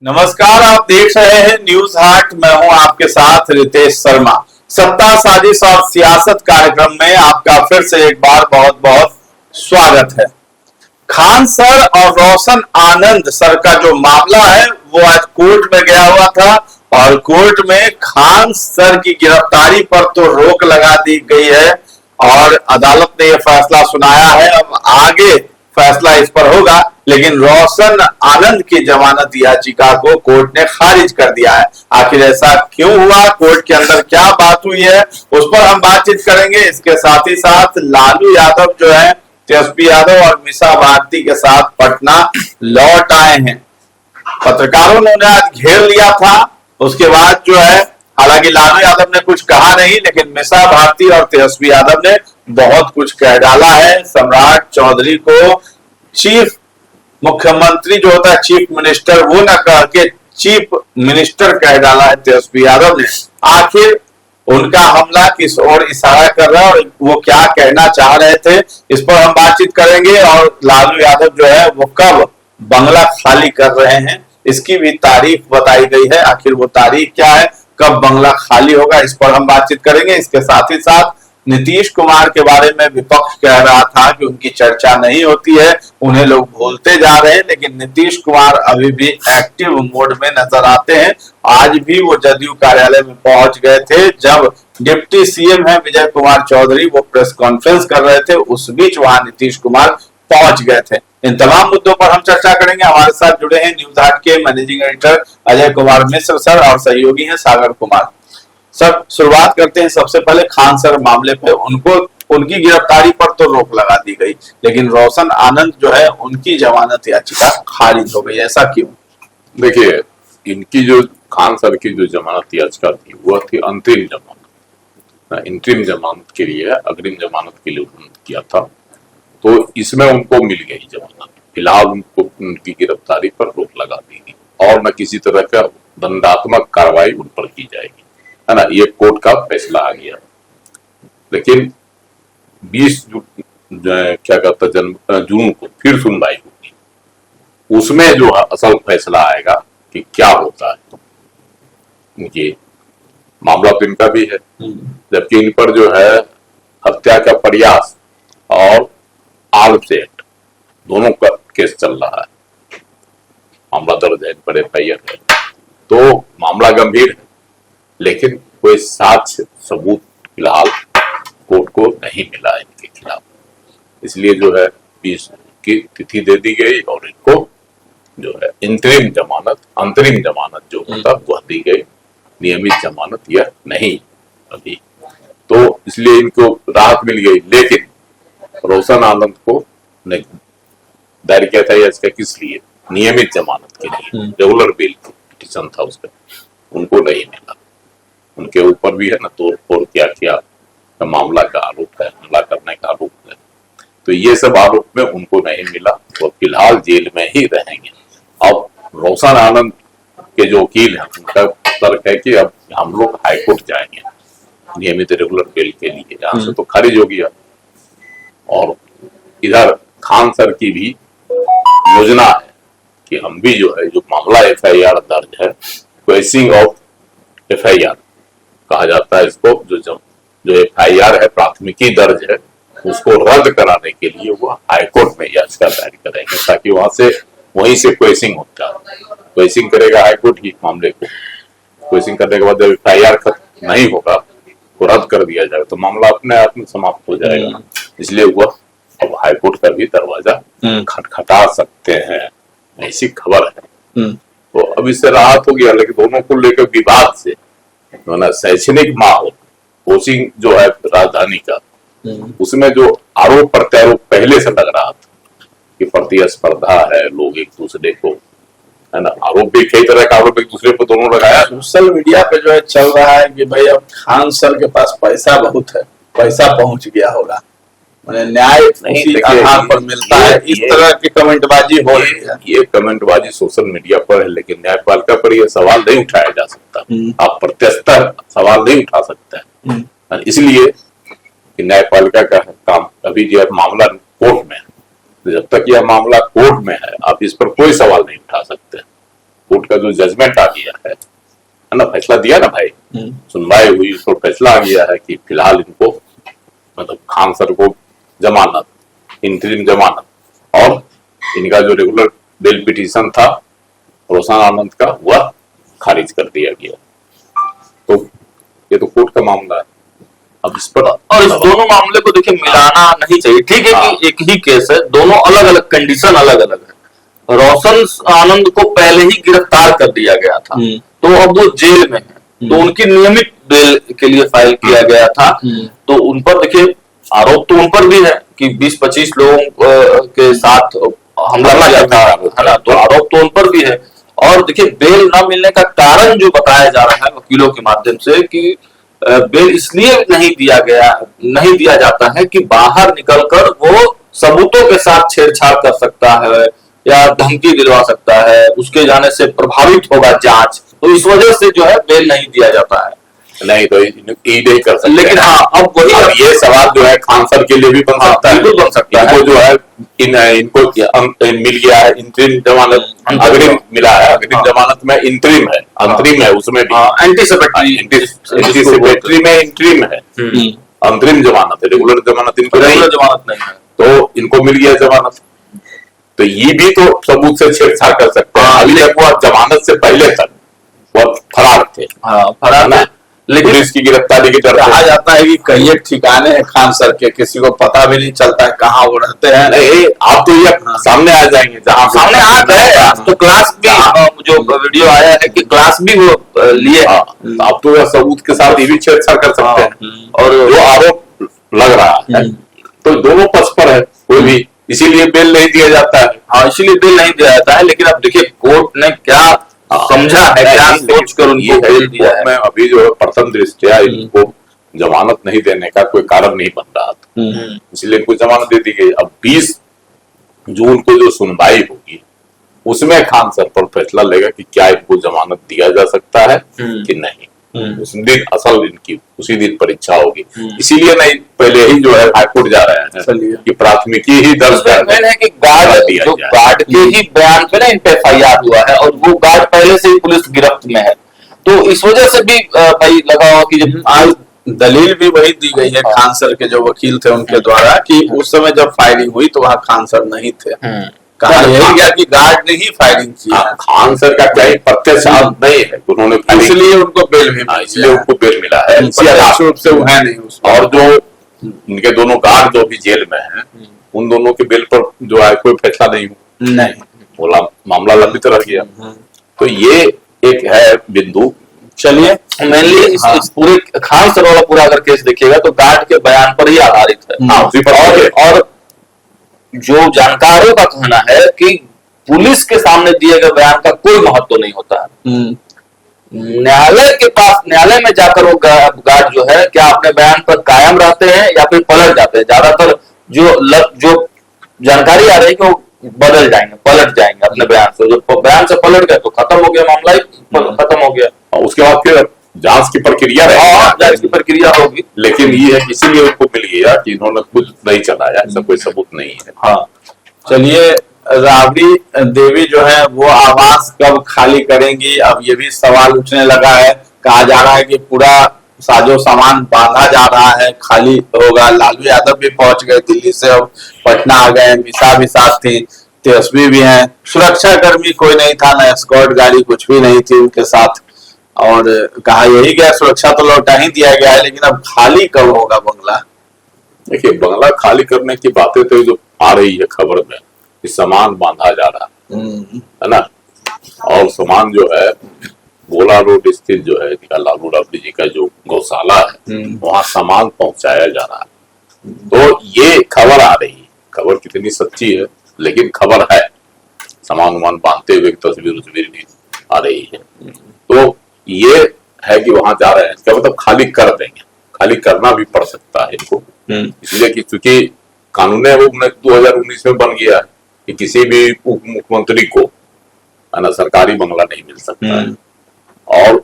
नमस्कार, आप देख रहे हैं न्यूज हाट। मैं हूं आपके साथ रितेश शर्मा। सत्ता साजिश और सियासत कार्यक्रम में आपका फिर से एक बार बहुत बहुत स्वागत है। खान सर और रोशन आनंद सर का जो मामला है वो आज कोर्ट में गया हुआ था और कोर्ट में खान सर की गिरफ्तारी पर तो रोक लगा दी गई है और अदालत ने यह फैसला सुनाया है। अब आगे फैसला इस पर होगा, लेकिन रोशन आनंद की जमानत याचिका को कोर्ट ने खारिज कर दिया है। आखिर ऐसा क्यों हुआ, कोर्ट के अंदर क्या बात हुई है, उस पर हम बातचीत करेंगे। इसके साथ ही साथ लालू यादव जो है तेजस्वी यादव और मीसा भारती के साथ पटना लौट आए हैं। पत्रकारों ने उन्हें आज घेर लिया था, उसके बाद जो है हालांकि लालू यादव ने कुछ कहा नहीं, लेकिन मीसा भारती और तेजस्वी यादव ने बहुत कुछ कह डाला है। सम्राट चौधरी को चीफ मुख्यमंत्री जो होता है चीफ मिनिस्टर, वो न कह के चीफ मिनिस्टर कह डाला है तेजस्वी यादव ने। आखिर उनका हमला किस ओर इशारा कर रहा है और वो क्या कहना चाह रहे थे, इस पर हम बातचीत करेंगे। और लालू यादव जो है वो कब बंगला खाली कर रहे हैं, इसकी भी तारीख बताई गई है। आखिर वो तारीख क्या है, कब बंगला खाली होगा, इस पर हम बातचीत करेंगे। इसके साथ ही साथ नीतीश कुमार के बारे में विपक्ष कह रहा था कि उनकी चर्चा नहीं होती है, उन्हें लोग भूलते जा रहे हैं, लेकिन नीतीश कुमार अभी भी एक्टिव मोड में नजर आते हैं। आज भी वो जदयू कार्यालय में पहुंच गए थे जब डिप्टी सीएम है विजय कुमार चौधरी वो प्रेस कॉन्फ्रेंस कर रहे थे, उस बीच वहां नीतीश कुमार पहुंच गए थे। इन तमाम मुद्दों पर हम चर्चा करेंगे। हमारे साथ जुड़े हैं न्यूज हाट के managing editor Ajay Kumar Mishra sir और सहयोगी हैं सागर कुमार। सर, शुरुआत करते हैं सबसे पहले खान सर मामले पे। उनकी गिरफ्तारी पर तो रोक लगा दी गई, लेकिन रोशन आनंद जो है उनकी जमानत याचिका खारिज हो गई, ऐसा क्यों? देखिए, इनकी जो खान सर की जो जमानत याचिका थी वह थी अंतरिम जमानत। इंतरिम जमानत के लिए, अग्रिम जमानत के लिए उन्होंने किया था, तो इसमें उनको मिल गई जमानत। फिलहाल उनको उनकी गिरफ्तारी पर रोक लगा दी गई और न किसी तरह का दंडात्मक कार्रवाई उन पर की जाएगी, है ना। ये कोर्ट का फैसला आ गया। लेकिन 20 जून को फिर सुनवाई होगी, उसमें जो असल फैसला आएगा कि क्या होता है। ये मामला तो इनका भी है, जबकि इन पर जो है हत्या का प्रयास और आर्म्स एक्ट दोनों का केस चल रहा है। मामला दर्ज है, बड़े एफआईआर है, तो मामला गंभीर है, लेकिन कोई साक्ष्य सबूत फिलहाल कोर्ट को नहीं मिला इनके खिलाफ। इसलिए जो है 20 की तिथि दे दी गई और इनको जो है इंतरिम जमानत, अंतरिम जमानत जो होता वह दी गई, नियमित जमानत यह नहीं अभी। तो इसलिए इनको राहत मिल गई। लेकिन रोशन आनंद को दायर किया था याचिका किस लिए? नियमित जमानत के लिए, रेगुलर बेल पिटीशन था उसका, उनको नहीं मिला। उनके ऊपर भी है ना तोड़फोड़ किया का मामला का आरोप है, हमला करने का आरोप है। तो ये सब आरोप में उनको नहीं मिला, वो फिलहाल जेल में ही रहेंगे। अब रोशन आनंद के जो वकील हैं उनका तर्क है कि अब हम लोग हाईकोर्ट जाएंगे नियमित रेगुलर बेल के लिए, यहाँ से तो खारिज हो गया। और इधर खान सर की भी योजना है कि हम भी जो है, जो मामला एफआईआर दर्ज है, क्वेशिंग ऑफ एफआईआर कहा जाता है इसको, जो एफआईआर है, प्राथमिकी दर्ज है, उसको रद्द कराने के लिए वो हाईकोर्ट में याचिका दायर करेंगे, ताकि वहीं से क्वेशिंग होता है। क्वेशिंग करेगा हाईकोर्ट ही मामले को, क्वेशिंग करने के बाद जब एफआईआर खत्म नहीं होगा तो रद्द कर दिया जाएगा, तो मामला अपने आप में समाप्त हो जाएगा। इसलिए वह अब हाईकोर्ट का भी दरवाजा खटखटा सकते हैं, ऐसी खबर है। तो अब इससे राहत हो गया। लेकिन दोनों को लेकर विवाद से शैक्षणिक माहौल, कोचिंग जो है राजधानी का, उसमें जो आरोप प्रत्यारोप पहले से लग रहा था कि प्रतिस्पर्धा है, लोग एक दूसरे को, है ना, आरोप भी कई तरह का आरोप एक दूसरे पर दोनों लगाया। सोशल मीडिया पे जो है चल रहा है कि भाई अब खान सर के पास पैसा बहुत है, पैसा पहुंच गया होगा, न्याय उसी आधार पर मिलता है, इस तरह की कमेंटबाजी हो रही है। ये कमेंटबाजी सोशल मीडिया पर है, लेकिन न्यायपालिका पर यह सवाल नहीं उठाया जा सकता। आप प्रत्यक्ष सवाल नहीं उठा सकते, इसलिए न्यायपालिका का काम। अभी जो मामला कोर्ट में है, जब तक यह मामला कोर्ट में है आप इस पर कोई सवाल नहीं उठा सकते। कोर्ट का जो जजमेंट आ गया है ना, फैसला दिया ना भाई, सुनवाई हुई, उस पर फैसला आ गया है कि फिलहाल इनको मतलब खान सर को जमानत, इंतरिम जमानत, और इनका जो रेगुलर बेल पिटीशन था रोशन आनंद का, वह खारिज कर दिया गया। तो ये तो कोर्ट का मामला है। अब इस पर और इस दोनों मामले को देखिए मिलाना नहीं चाहिए। ठीक है कि एक ही केस है, दोनों अलग अलग कंडीशन अलग अलग है। रोशन आनंद को पहले ही गिरफ्तार कर दिया गया था, तो अब वो जेल में है, तो उनकी नियमित बेल के लिए फाइल किया गया था। तो उन पर देखिए आरोप तो उन पर भी है कि 20-25 लोगों के साथ हमला किया था, है ना, तो आरोप तो उन पर भी है। और देखिए बेल न मिलने का कारण जो बताया जा रहा है वकीलों के माध्यम से कि बेल इसलिए नहीं दिया जाता है कि बाहर निकलकर वो सबूतों के साथ छेड़छाड़ कर सकता है या धमकी दिलवा सकता है, उसके जाने से प्रभावित होगा जांच, तो इस वजह से जो है बेल नहीं दिया जाता है। नहीं तो ये नहीं कर सकते। लेकिन हाँ, अब ये सवाल जो है खान सर के लिए भी बन सकता है, बिल्कुल बन सकता है। इनको जो है इनको मिल गया है इंतरिम जमानत, अग्रिम मिला है, अग्रिम जमानत में इंतरिम है, अंतरिम है, उसमें भी एंटीसिपेटरी में इंतरिम है, अंतरिम जमानत है, रेगुलर जमानत इनको नहीं है, तो इनको मिल गया जमानत। तो ये भी तो सबूत से छेड़छाड़ कर सकते हैं। अभी तक वो जमानत से पहले तक वो फरार थे, फरार ना, लेकिन पुलिस की गिरफ्तारी के डर कहा जाता है कि कई एक ठिकाने हैं खान सर के, किसी को पता भी नहीं चलता है कहाँ वो रहते हैं। नहीं, आप तो ये सामने आ जाएंगे, जहाँ सामने आ गए। आज तो क्लास भी जो वीडियो आया है कि क्लास भी वो लिए, आप तो सबूत के साथ ये भी छेड़छाड़ कर सकते हैं। और जो आरोप लग रहा है तो दोनों पक्ष पर है, कोई भी, इसीलिए बेल नहीं दिया जाता है। हाँ, इसीलिए बेल नहीं दिया जाता है। लेकिन अब देखिए कोर्ट ने क्या समझा है, क्या सोच कर उनको बेल दिया है। मैं अभी जो प्रथम दृष्टया इनको जमानत नहीं देने का कोई कारण नहीं बन रहा था, इसलिए इनको जमानत दे दी गई। अब 20 जून को जो सुनवाई होगी उसमें खान सर पर फैसला लेगा कि क्या इनको जमानत दिया जा सकता है कि नहीं। उस दिन असल इनकी उसी दिन परीक्षा होगी, इसीलिए नहीं पहले ही जो है हाईकोर्ट जा रहे हैं कि प्राथमिकी ही दर्ज है कि गार्ड के ही बयान पे ना इन पे एफआईआर हुआ है, और वो गार्ड पहले से ही पुलिस गिरफ्त में है, तो इस वजह से भी भाई लगा हुआ कि जब आज दलील भी वही दी गई है खान सर के जो वकील थे उनके द्वारा कि उस समय जब फायरिंग हुई तो वहाँ खान सर नहीं थे। कहा यही गया कि गार्ड ने ही फायरिंग की है। खान सर का क्या प्रत्यक्ष नहीं है, उन्होंने इसलिए उनको बेल भी, इसलिए उनको बेल मिला है, रूप से वो है नहीं उसमें। और जो उनके दोनों गार्ड जो भी जेल में हैं, उन दोनों के बेल पर जो है कोई फैसला नहीं बोला, मामला लंबित रह गया। तो ये एक है बिंदु। चलिए, मेनली इस पूरे खान सर वाला पूरा अगर केस देखिएगा तो गार्ड के बयान पर ही आधारित है। और जो जानकारों का कहना है कि पुलिस के सामने दिए गए बयान का कोई महत्व नहीं होता है। न्यायालय में जाकर वो गार्ड जो है क्या अपने बयान पर कायम रहते हैं या फिर पलट जाते हैं। ज्यादातर जो जानकारी आ रही है कि वो पलट जाएंगे अपने बयान से। जो बयान से पलट गए तो खत्म हो गया, मामला ही खत्म हो गया। और उसके बाद फिर जांच की प्रक्रिया जांच की प्रक्रिया होगी। लेकिन ये है इसीलिए उनको मिल गया कि इन्होंने खुद नहीं चलाया, ऐसा कोई सबूत नहीं है। हाँ, चलिए, राबड़ी देवी जो है वो आवास कब खाली करेंगी, अब ये भी सवाल उठने लगा है। कहा जा रहा है कि पूरा साजो सामान बांधा जा रहा है, खाली होगा। लालू यादव भी पहुंच गए दिल्ली से, अब पटना आ गए। मिसा भी साथ थी, तेजस्वी भी हैं। सुरक्षा कर्मी कोई नहीं था, ना एस्कॉर्ट गाड़ी कुछ भी नहीं थी उनके साथ। और कहा यही गया सुरक्षा तो लौटा ही दिया गया है, लेकिन अब खाली कब होगा बंगला? देखिए, बंगला खाली करने की बातें तो जो आ रही है खबर में कि सामान बांधा जा रहा है ना, और सामान जो है गोला रोड स्थित जो है लालू राबड़ी जी का जो गौशाला है वहां सामान पहुंचाया जा रहा है। तो ये खबर आ रही है, खबर कितनी सच्ची है लेकिन खबर है, सामान वामान बांधते हुए तस्वीर भी आ रही है। तो ये है कि वहां जा रहे हैं, क्या मतलब खाली कर देंगे, खाली करना भी पड़ सकता है इनको, इसलिए कि चूंकि कानून है वो 2019 में बन गया है कि किसी भी उप मुख्यमंत्री को है ना सरकारी बंगला नहीं मिल सकता है, और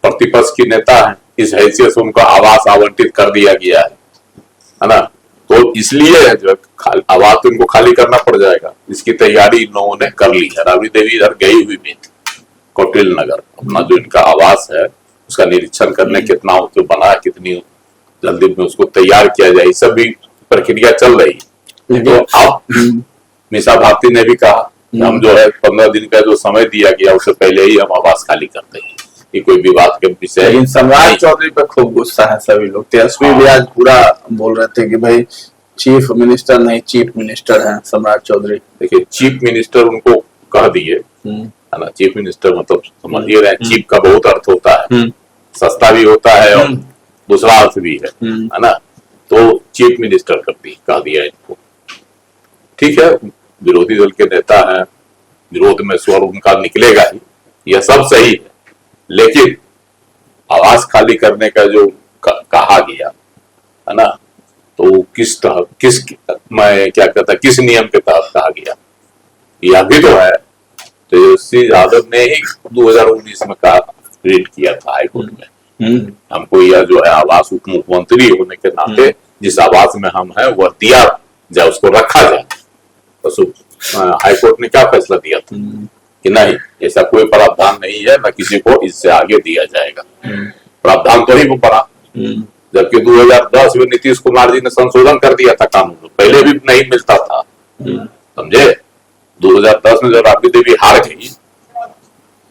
प्रतिपक्ष की नेता है, इस हैसियत से उनको आवास आवंटित कर दिया गया है ना। तो इसलिए जो आवास तो इनको खाली करना पड़ जाएगा, इसकी तैयारी इन लोगों ने कर ली है। राबड़ी देवी इधर गई हुई भी कौटिल्य नगर अपना जो इनका आवास है उसका निरीक्षण करने कितना उसको बना, कितनी जल्दी में उसको तैयार किया जाए, सब भी प्रक्रिया चल रही है। तो अब मीसा भारती ने भी कहा कि हम जो है 15 दिन का जो समय दिया गया उससे पहले ही हम आवास खाली करते हैं, ये कोई विवाद के विषय। लेकिन सम्राट चौधरी पे खूब गुस्सा है सभी लोग। तेजस्वी भी आज पूरा बोल रहे थे कि भाई चीफ मिनिस्टर नहीं चीफ मिनिस्टर है सम्राट चौधरी। देखिए चीफ मिनिस्टर उनको कह दिए है ना, चीफ मिनिस्टर मतलब समझिए रहे, चीफ का बहुत अर्थ होता है, सस्ता भी होता है और दूसरा अर्थ भी है ना, तो चीफ मिनिस्टर कह दिया इनको। ठीक है, विरोधी दल के नेता है, विरोध में स्वर उनका निकलेगा ही, यह सब सही है, लेकिन आवास खाली करने का जो कहा गया है ना, तो मैं क्या कहता किस नियम के तहत कहा गया, यह भी तो है तेजस्वी यादव ने ही 2019 में कहा, रीड किया था हाईकोर्ट में, हमको यह जो है आवास उप मुख्यमंत्री होने के नाते जिस आवास में हम हैं वह दिया जाए, उसको रखा जाए। तो हाईकोर्ट ने क्या फैसला दिया था कि नहीं, ऐसा कोई प्रावधान नहीं है, न किसी को इससे आगे दिया जाएगा। प्रावधान तो ही वो पड़ा, जबकि 2010 में नीतीश कुमार जी ने संशोधन कर दिया था कानून में, पहले भी नहीं मिलता था, समझे। 2010 में जब राबड़ी देवी हार गई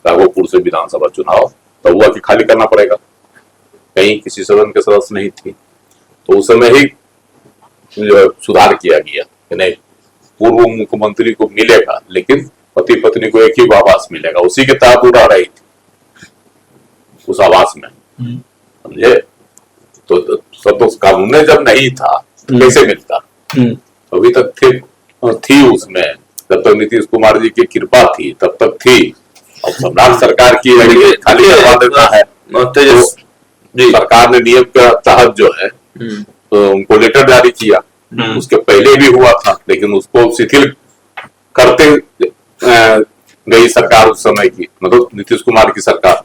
राघोपुर से विधानसभा चुनाव, तो हुआ कि खाली करना पड़ेगा, कहीं किसी सदन के सदस्य नहीं थी, तो उस समय ही जो सुधार किया गया कि नहीं, पूर्व मुख्यमंत्री को मिलेगा लेकिन पति पत्नी को एक ही आवास मिलेगा, उसी के तहत वो रह रही थी उस आवास में, समझे। तो सब तो कानून जब नहीं था तो कैसे मिलता, अभी तक थी उसमें, जब तक नीतीश कुमार जी की कृपा थी तब तक थी। अब सम्राट सरकार की खाली करवा देता है, तो सरकार ने नियम के तहत जो है तो उनको लेटर जारी किया, उसके पहले भी हुआ था, लेकिन उसको शिथिल करते गई सरकार उस समय की, मतलब नीतीश कुमार की सरकार।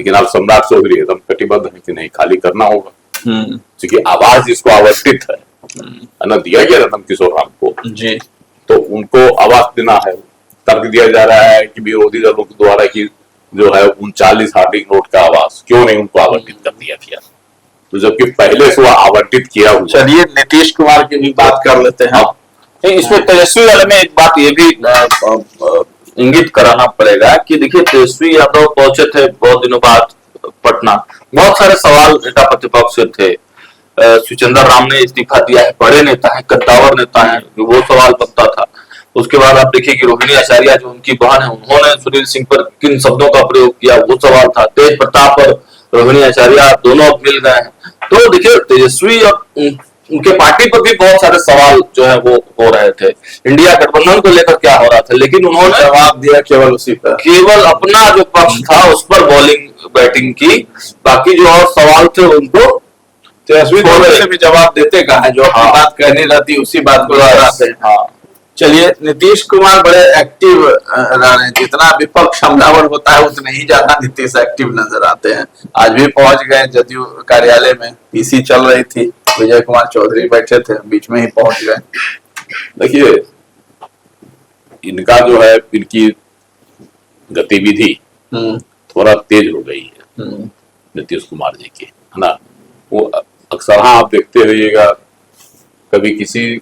लेकिन अब सम्राट चौधरी एकदम कटिबद्ध है कि नहीं, खाली करना होगा, क्योंकि आवास जिसको आवंटित है ना, दिया गया रतन किशोर राम को जी, तो उनको आवास देना है। तर्क दिया जा रहा है कि विरोधी दलों के द्वारा की जो है 39 हार्डिंग नोट का आवास क्यों नहीं उनको आवंटित कर दिया गया, तो जबकि पहले से वह आवंटित किया हुआ। चलिए नीतीश कुमार की भी बात कर लेते हैं। इसमें तेजस्वी वाले में एक बात ये भी इंगित कराना पड़ेगा कि देखिए तेजस्वी यादव पहुंचे थे बहुत दिनों बाद पटना, बहुत सारे सवाल नेता प्रतिपक्ष से थे, सुचंदर राम ने इस्तीफा दिया है, बड़े नेता है, कद्दावर नेता है, वो सवाल बनता था। उसके बाद आप देखिए कि रोहिणी आचार्य जो उनकी बहन है, उन्होंने सुनील सिंह पर किन शब्दों का प्रयोग किया, वो सवाल था। तेज प्रताप और रोहिणी आचार्य दोनों अब मिल गए हैं, तो देखिए तेजस्वी और उनके पार्टी पर भी बहुत सारे सवाल जो है वो हो रहे थे, इंडिया गठबंधन को लेकर क्या हो रहा था, लेकिन उन्होंने जवाब दिया केवल उसी पर, केवल अपना जो पक्ष था उस पर बॉलिंग बैटिंग की, बाकी जो और सवाल थे उनको तेजस्वी से भी जवाब देते कहा, जो बात कहनी रहती उसी बात को दोहराते। हाँ, चलिए नीतीश कुमार बड़े एक्टिव रह रहे हैं, जितना विपक्ष हमलावर होता है उतने ही ज्यादा नीतीश एक्टिव नजर आते हैं। आज भी पहुंच गए जदयू कार्यालय में, पीसी चल रही थी, विजय कुमार चौधरी बैठे थे, बीच में ही पहुंच गए। देखिए इनका जो है, इनकी गतिविधि थोड़ा तेज हो गई है नीतीश कुमार जी की, है ना। वो अक्सर हाँ आप देखते रहिएगा, कभी किसी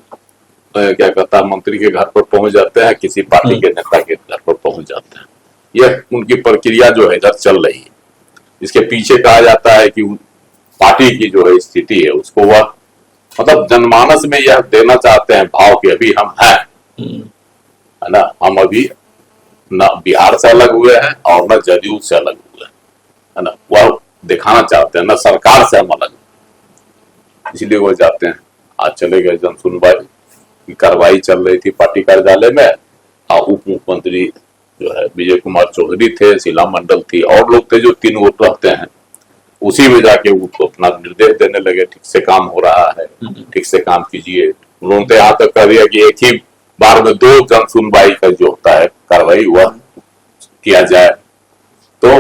क्या कहता है मंत्री के घर पर पहुंच जाते हैं, किसी पार्टी के नेता के घर पर पहुंच जाते हैं, यह उनकी प्रक्रिया जो है इधर चल रही है। इसके पीछे कहा जाता है कि पार्टी की जो है स्थिति है उसको वह मतलब जनमानस में यह देना चाहते हैं भाव कि अभी हम हैं, है ना, हम अभी न बिहार से अलग हुए हैं और न जदयू से अलग हुए हैं, है ना, वह दिखाना चाहते हैं, न सरकार से हम अलग, इसलिए वह जाते हैं। आज चले गए जन सुनवाई की कार्रवाई चल रही थी पार्टी कार्यालय में, और उप मुख्यमंत्री जो है विजय कुमार चौधरी थे, शीला मंडल थी और लोग थे जो 3 वोट रहते हैं, उसी में जाके वो अपना निर्देश देने लगे, ठीक से काम हो रहा है, ठीक से काम कीजिए। उन्होंने तो यहाँ तक कर दिया कि एक ही बार में 2 जन सुनवाई का जो होता है कार्रवाई वह किया जाए। तो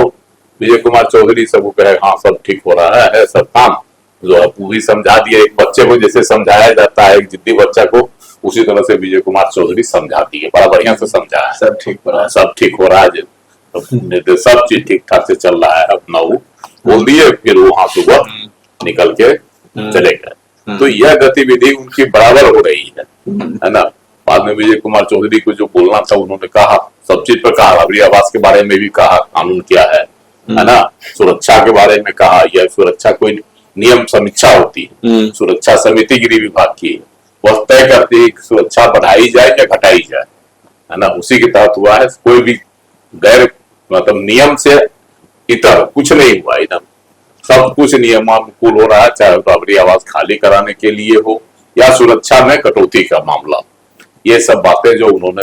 विजय कुमार चौधरी सबको कहे हाँ सब ठीक हो रहा है, सब काम जो है पूरी समझा दिए। एक बच्चे को जैसे समझाया जाता है, एक जिद्दी बच्चा को, उसी तरह से विजय कुमार चौधरी समझा दिए, बड़ा बढ़िया से समझाया, सब ठीक हो रहा है, सब ठीक हो रहा है। निर्देश सब चीज ठीक ठाक से चल रहा है, अपना वो बोल दिए, फिर वहां सुबह निकल के चले गए। तो यह गतिविधि उनकी बराबर हो रही है ना। बाद में विजय कुमार चौधरी को जो बोलना था उन्होंने कहा, सब चीज पर कहा, राबड़ी आवास के बारे में भी कहा, कानून क्या है ना, सुरक्षा के बारे में कहा, यह सुरक्षा कोई नियम समीक्षा होती है, सुरक्षा समिति गृह विभाग की वह तय करती है कि सुरक्षा बढ़ाई जाए या घटाई जाए, है ना, उसी के तहत हुआ है। कोई भी गैर मतलब नियम से इतर कुछ नहीं हुआ, एकदम सब कुछ नियमानुकूल हो रहा है, चाहे राबड़ी आवास खाली कराने के लिए हो या सुरक्षा में कटौती का मामला। ये सब बातें जो उन्होंने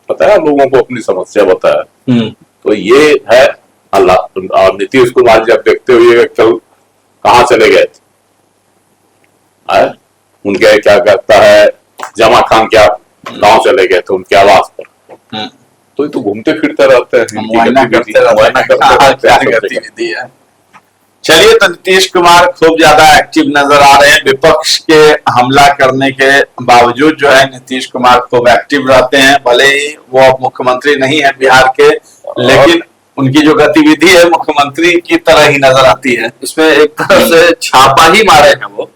बताया, लोगों को अपनी समस्या बताया, तो ये है अल्लाह। और नीतीश कुमार जब देखते हुए कल कहाँ चले गए थे, उनके क्या कहता है जमा खान क्या गांव चले गए थे उनके आवास पर, तो ये तो घूमते फिरते रहते हैं, मुआयना करते गतिविधि है। चलिए, तो नीतीश कुमार खूब ज्यादा एक्टिव नजर आ रहे हैं। विपक्ष के हमला करने के बावजूद जो है नीतीश कुमार खूब एक्टिव रहते हैं। भले ही वो अब मुख्यमंत्री नहीं है बिहार के, लेकिन उनकी जो गतिविधि है मुख्यमंत्री की तरह ही नजर आती है। इसमें एक तरह से छापा ही मारे हैं वो।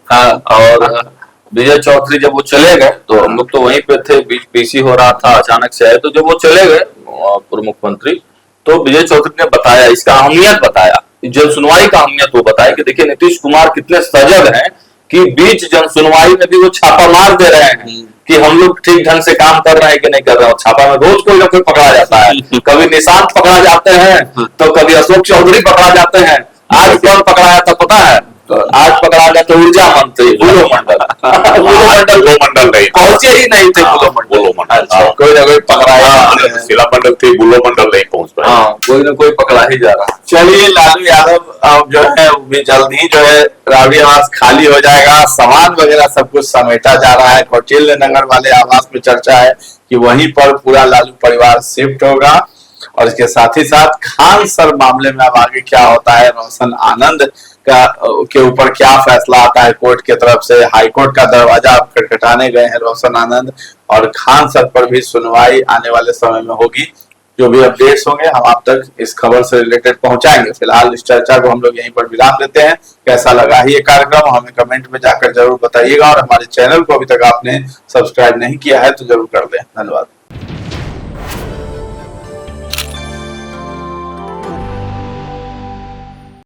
और विजय चौधरी जब वो चले गए तो हम लोग तो वहीं पे थे, बीच पीसी हो रहा था, अचानक से आए। तो जब वो चले गए पूर्व मुख्यमंत्री, तो विजय चौधरी ने बताया, इसका अहमियत बताया, जन सुनवाई का अहमियत वो बताया कि देखिए नीतीश कुमार कितने सजग हैं कि बीच जन सुनवाई में भी वो छापा मार दे रहे हैं कि हम लोग ठीक ढंग से काम कर रहे हैं कि नहीं कर रहे हैं। छापा में रोज कोई ना कोई पकड़ा जाता है, कभी निशांत पकड़ा जाते हैं तो कभी अशोक चौधरी पकड़ा जाते हैं। आज कौन पकड़ाया था पता है? आज पकड़ा गया तो ऊर्जा मंत्री बुलो मंडल। बुलो मंडल नहीं पहुंचे ही नहीं थे बुलो मंडल, कोई ना कोई पकड़ाया, शिला मंडल थी, बुलो मंडल नहीं पहुंच पाया। हाँ, कोई ना कोई पकड़ा ही जा रहा। चलिए, लालू यादव अब जो है भी जल्द ही जो है राबड़ी आवास खाली हो जाएगा, सामान वगैरह सब कुछ समेटा जा रहा है। कौटिल्य नगर वाले आवास में चर्चा है कि वहीं पर पूरा लालू परिवार शिफ्ट होगा। और इसके साथ ही साथ खान सर मामले में अब आगे क्या होता है, रोशन आनंद के ऊपर क्या फैसला आता है कोर्ट की तरफ से। हाईकोर्ट का दरवाजा खटखटाने गए हैं रोशन आनंद, और खान सर पर भी सुनवाई आने वाले समय में होगी। जो भी अपडेट्स होंगे हम आप तक इस खबर से रिलेटेड पहुंचाएंगे। फिलहाल इस चर्चा को हम लोग यहीं पर विराम देते हैं। कैसा लगा ये कार्यक्रम हमें कमेंट में जाकर जरूर बताइएगा, और हमारे चैनल को अभी तक आपने सब्सक्राइब नहीं किया है तो जरूर कर दें। धन्यवाद।